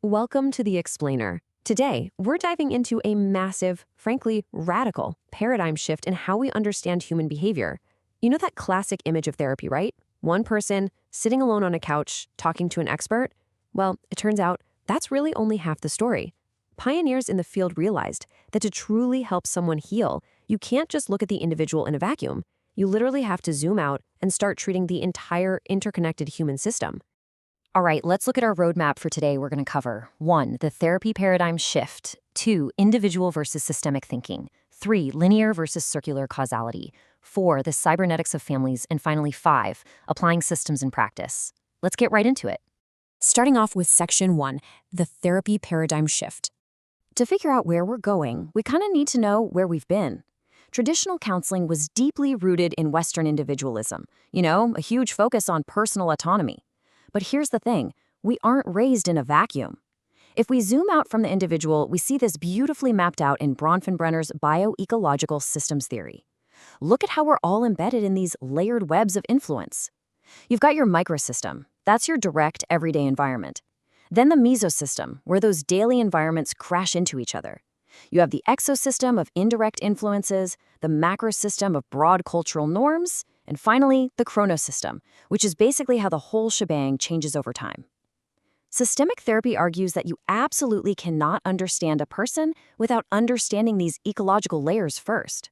Welcome to The Explainer. Today, we're diving into a massive, frankly, radical paradigm shift in how we understand human behavior. You know that classic image of therapy, right? One person sitting alone on a couch talking to an expert? Well, it turns out that's really only half the story. Pioneers in the field realized that to truly help someone heal, you can't just look at the individual in a vacuum. You literally have to zoom out and start treating the entire interconnected human system. All right, let's look at our roadmap for today. We're going to cover 1. The therapy paradigm shift. 2. Individual versus systemic thinking. 3. Linear versus circular causality. 4. The cybernetics of families. And finally, 5. Applying systems in practice. Let's get right into it. Starting off with Section 1, the therapy paradigm shift. To figure out where we're going, we kind of need to know where we've been. Traditional counseling was deeply rooted in Western individualism, a huge focus on personal autonomy. But here's the thing, we aren't raised in a vacuum. If we zoom out from the individual, we see this beautifully mapped out in Bronfenbrenner's bioecological systems theory. Look at how we're all embedded in these layered webs of influence. You've got your microsystem. That's your direct, everyday environment. Then the mesosystem, where those daily environments crash into each other. You have the exosystem of indirect influences, the macrosystem of broad cultural norms, and finally, the chronosystem, which is basically how the whole shebang changes over time. Systemic therapy argues that you absolutely cannot understand a person without understanding these ecological layers first.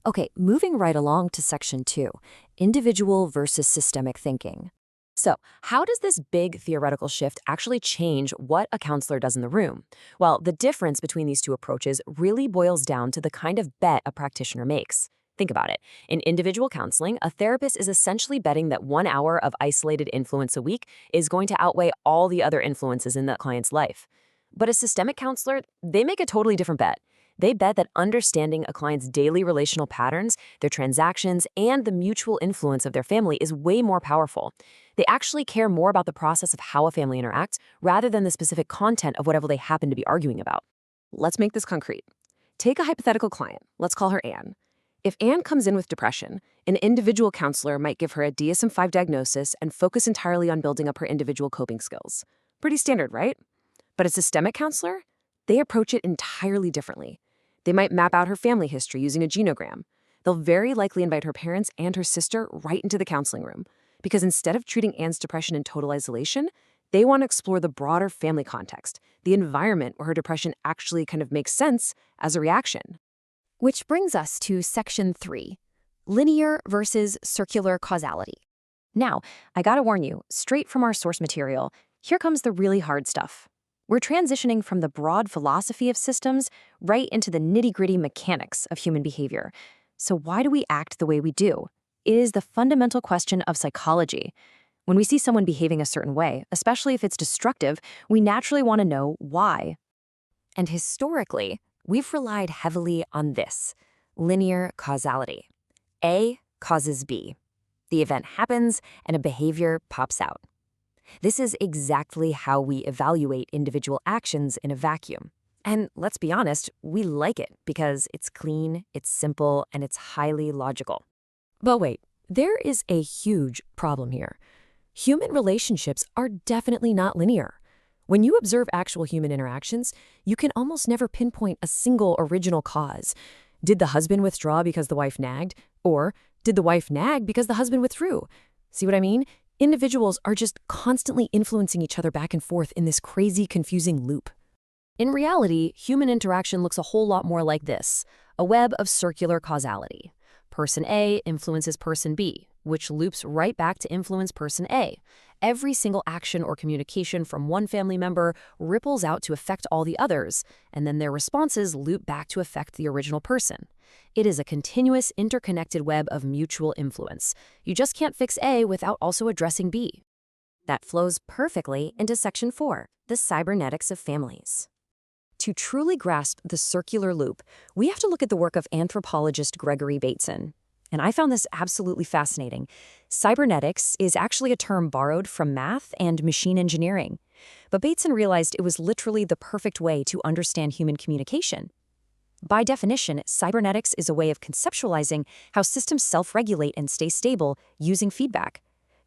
Okay, moving right along to Section 2, individual versus systemic thinking. So, how does this big theoretical shift actually change what a counselor does in the room? Well, the difference between these two approaches really boils down to the kind of bet a practitioner makes. Think about it. In individual counseling, a therapist is essentially betting that 1 hour of isolated influence a week is going to outweigh all the other influences in the client's life. But a systemic counselor, they make a totally different bet. They bet that understanding a client's daily relational patterns, their transactions, and the mutual influence of their family is way more powerful. They actually care more about the process of how a family interacts rather than the specific content of whatever they happen to be arguing about. Let's make this concrete. Take a hypothetical client. Let's call her Anne. If Anne comes in with depression, an individual counselor might give her a DSM-5 diagnosis and focus entirely on building up her individual coping skills. Pretty standard, right? But a systemic counselor? They approach it entirely differently. They might map out her family history using a genogram. They'll very likely invite her parents and her sister right into the counseling room, because instead of treating Anne's depression in total isolation, they want to explore the broader family context, the environment where her depression actually kind of makes sense as a reaction. Which brings us to Section 3, linear versus circular causality. Now, I gotta warn you, straight from our source material, here comes the really hard stuff. We're transitioning from the broad philosophy of systems right into the nitty-gritty mechanics of human behavior. So why do we act the way we do? It is the fundamental question of psychology. When we see someone behaving a certain way, especially if it's destructive, we naturally want to know why. And historically, we've relied heavily on this, linear causality. A causes B. The event happens and a behavior pops out. This is exactly how we evaluate individual actions in a vacuum. And let's be honest, we like it because it's clean, it's simple, and it's highly logical. But wait, there is a huge problem here. Human relationships are definitely not linear. When you observe actual human interactions, you can almost never pinpoint a single original cause. Did the husband withdraw because the wife nagged? Or did the wife nag because the husband withdrew? See what I mean? Individuals are just constantly influencing each other back and forth in this crazy, confusing loop. In reality, human interaction looks a whole lot more like this, a web of circular causality. Person A influences person B, which loops right back to influence person A. Every single action or communication from one family member ripples out to affect all the others, and then their responses loop back to affect the original person. It is a continuous, interconnected web of mutual influence. You just can't fix A without also addressing B. That flows perfectly into Section 4, the cybernetics of families. To truly grasp the circular loop, we have to look at the work of anthropologist Gregory Bateson. And I found this absolutely fascinating. Cybernetics is actually a term borrowed from math and machine engineering. But Bateson realized it was literally the perfect way to understand human communication. By definition, cybernetics is a way of conceptualizing how systems self-regulate and stay stable using feedback.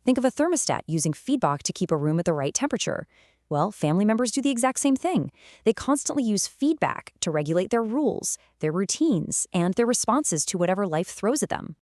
Think of a thermostat using feedback to keep a room at the right temperature. Well, family members do the exact same thing. They constantly use feedback to regulate their rules, their routines, and their responses to whatever life throws at them.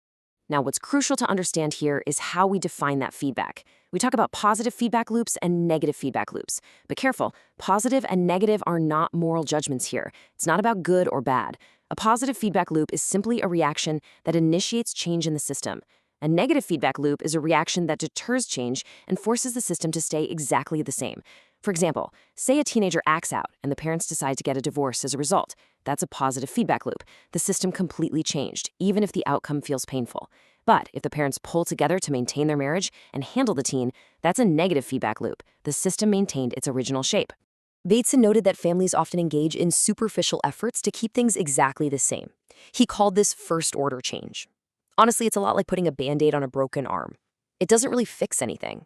Now, what's crucial to understand here is how we define that feedback. We talk about positive feedback loops and negative feedback loops. But careful, positive and negative are not moral judgments here. It's not about good or bad. A positive feedback loop is simply a reaction that initiates change in the system. A negative feedback loop is a reaction that deters change and forces the system to stay exactly the same. For example, say a teenager acts out and the parents decide to get a divorce as a result. That's a positive feedback loop. The system completely changed, even if the outcome feels painful. But if the parents pull together to maintain their marriage and handle the teen, that's a negative feedback loop. The system maintained its original shape. Bateson noted that families often engage in superficial efforts to keep things exactly the same. He called this first-order change. Honestly, it's a lot like putting a Band-Aid on a broken arm. It doesn't really fix anything.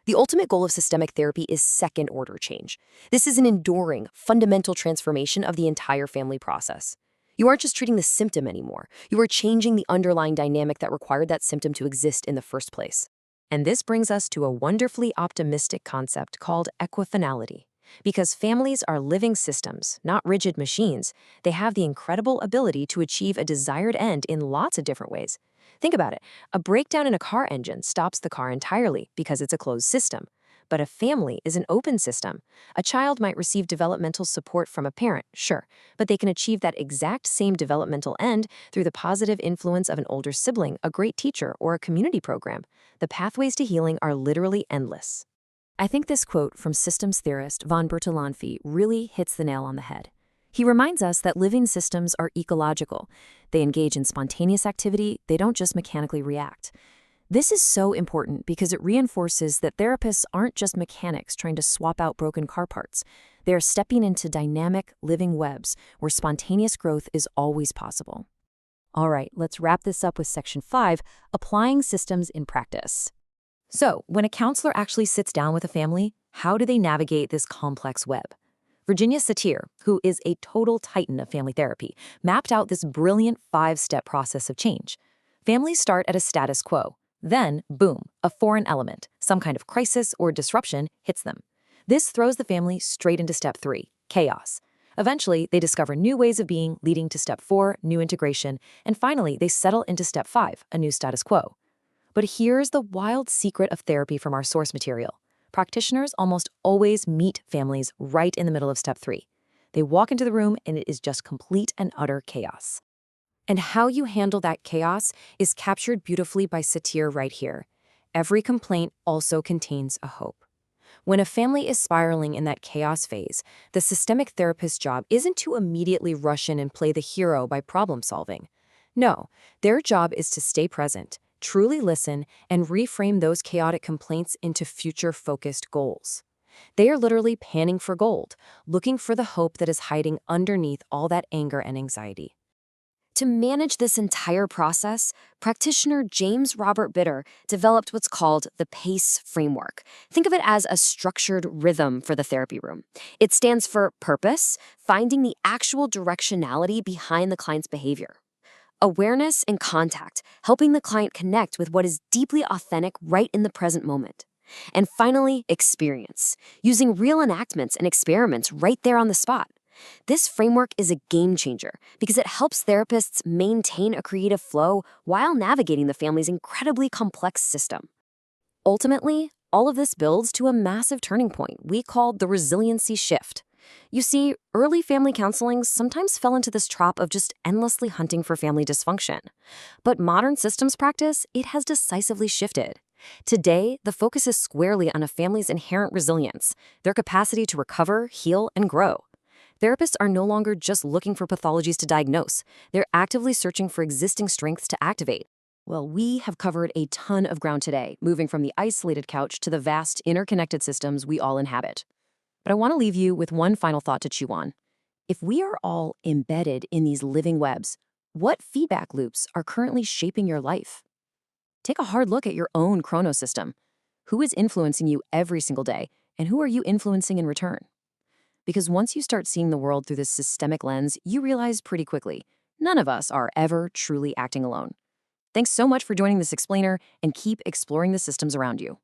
The ultimate goal of systemic therapy is second-order change. This is an enduring, fundamental transformation of the entire family process. You aren't just treating the symptom anymore. You are changing the underlying dynamic that required that symptom to exist in the first place. And this brings us to a wonderfully optimistic concept called equifinality. Because families are living systems, not rigid machines, they have the incredible ability to achieve a desired end in lots of different ways. Think about it. A breakdown in a car engine stops the car entirely because it's a closed system. But a family is an open system. A child might receive developmental support from a parent, sure, but they can achieve that exact same developmental end through the positive influence of an older sibling, a great teacher, or a community program. The pathways to healing are literally endless. I think this quote from systems theorist von Bertalanffy really hits the nail on the head. He reminds us that living systems are ecological. They engage in spontaneous activity, they don't just mechanically react. This is so important because it reinforces that therapists aren't just mechanics trying to swap out broken car parts. They are stepping into dynamic, living webs where spontaneous growth is always possible. All right, let's wrap this up with Section 5, Applying Systems in Practice. So, when a counselor actually sits down with a family, how do they navigate this complex web? Virginia Satir, who is a total titan of family therapy, mapped out this brilliant 5-step process of change. Families start at a status quo. Then, boom, a foreign element, some kind of crisis or disruption, hits them. This throws the family straight into Step 3, chaos. Eventually, they discover new ways of being, leading to Step 4, new integration, and finally, they settle into Step 5, a new status quo. But here's the wild secret of therapy from our source material. Practitioners almost always meet families right in the middle of Step 3. They walk into the room and it is just complete and utter chaos. And how you handle that chaos is captured beautifully by Satir right here. Every complaint also contains a hope. When a family is spiraling in that chaos phase, the systemic therapist's job isn't to immediately rush in and play the hero by problem solving. No, their job is to stay present, truly listen, and reframe those chaotic complaints into future-focused goals. They are literally panning for gold, looking for the hope that is hiding underneath all that anger and anxiety. To manage this entire process, practitioner James Robert Bitter developed what's called the PACE framework. Think of it as a structured rhythm for the therapy room. It stands for purpose, finding the actual directionality behind the client's behavior. Awareness and contact, helping the client connect with what is deeply authentic right in the present moment. And finally, experience, using real enactments and experiments right there on the spot. This framework is a game changer because it helps therapists maintain a creative flow while navigating the family's incredibly complex system. Ultimately, all of this builds to a massive turning point we called the resiliency shift. You see, early family counseling sometimes fell into this trap of just endlessly hunting for family dysfunction. But modern systems practice, it has decisively shifted. Today, the focus is squarely on a family's inherent resilience, their capacity to recover, heal, and grow. Therapists are no longer just looking for pathologies to diagnose. They're actively searching for existing strengths to activate. Well, we have covered a ton of ground today, moving from the isolated couch to the vast, interconnected systems we all inhabit. But I want to leave you with one final thought to chew on. If we are all embedded in these living webs, what feedback loops are currently shaping your life? Take a hard look at your own chronosystem. Who is influencing you every single day, and who are you influencing in return? Because once you start seeing the world through this systemic lens, you realize pretty quickly, none of us are ever truly acting alone. Thanks so much for joining this explainer, and keep exploring the systems around you.